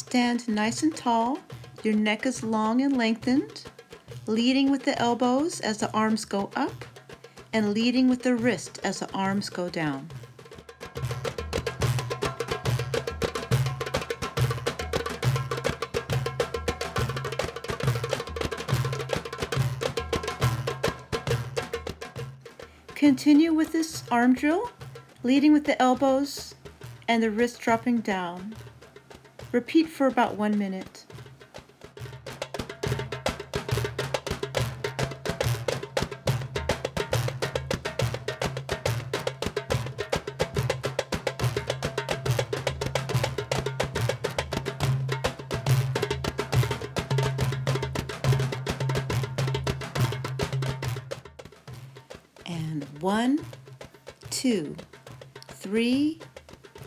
Stand nice and tall. Your neck is long and lengthened, leading with the elbows as the arms go up and leading with the wrist as the arms go down. Continue with this arm drill, leading with the elbows and the wrist dropping down. Repeat for about 1 minute. And 1, 2, 3,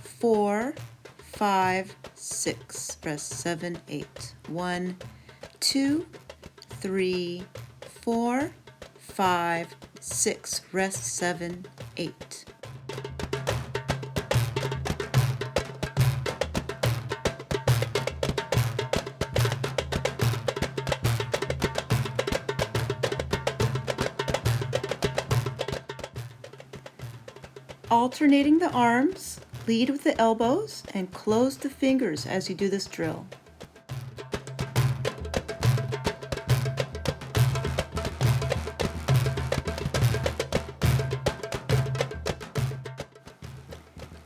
4, 5, 6. Press 7, 8. 1, 2, 3, 4, 5, 6. Rest 7, 8. Alternating the arms, lead with the elbows and close the fingers as you do this drill.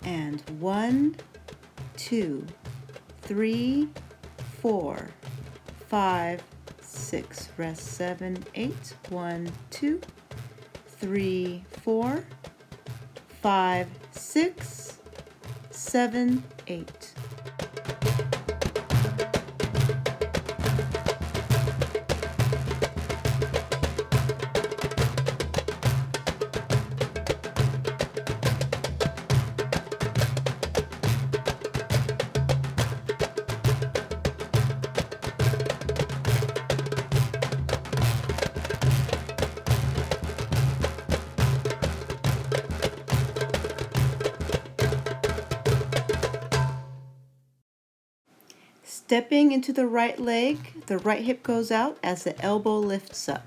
And 1, 2, 3, 4, 5, 6. Rest 7, 8. 1, 2, 3, 4, 5, 6, 7, 8. Stepping into the right leg, the right hip goes out as the elbow lifts up.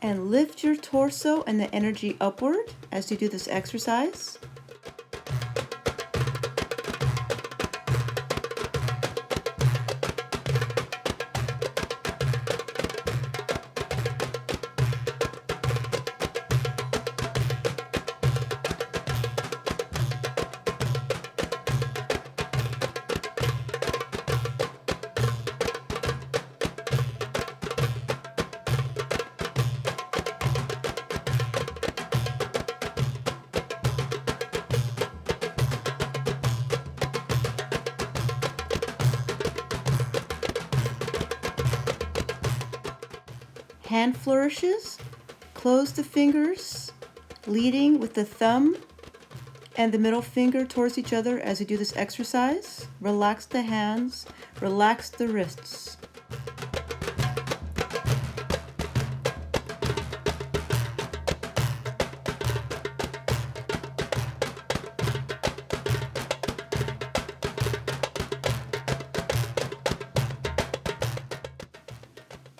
And lift your torso and the energy upward as you do this exercise. Hand flourishes, close the fingers, leading with the thumb and the middle finger towards each other as you do this exercise. Relax the hands, relax the wrists.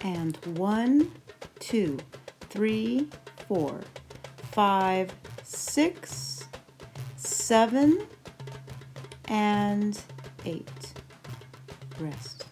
And 1, 2, 3, 4, 5, 6, 7, and 8. Rest.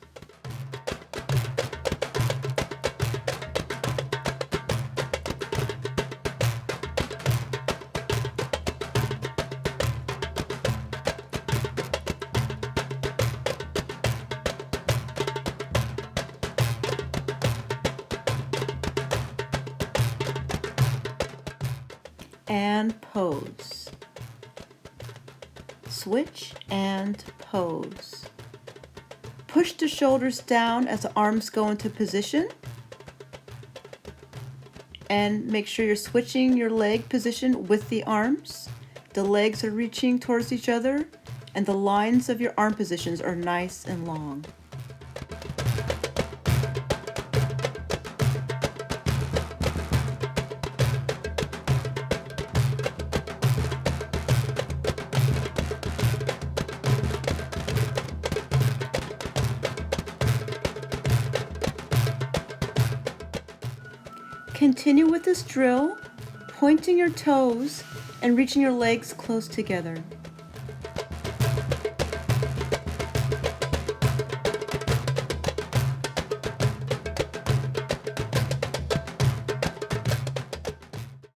And pose. Switch and pose. Push the shoulders down as the arms go into position. And make sure you're switching your leg position with the arms. The legs are reaching towards each other and the lines of your arm positions are nice and long. Continue with this drill, pointing your toes and reaching your legs close together.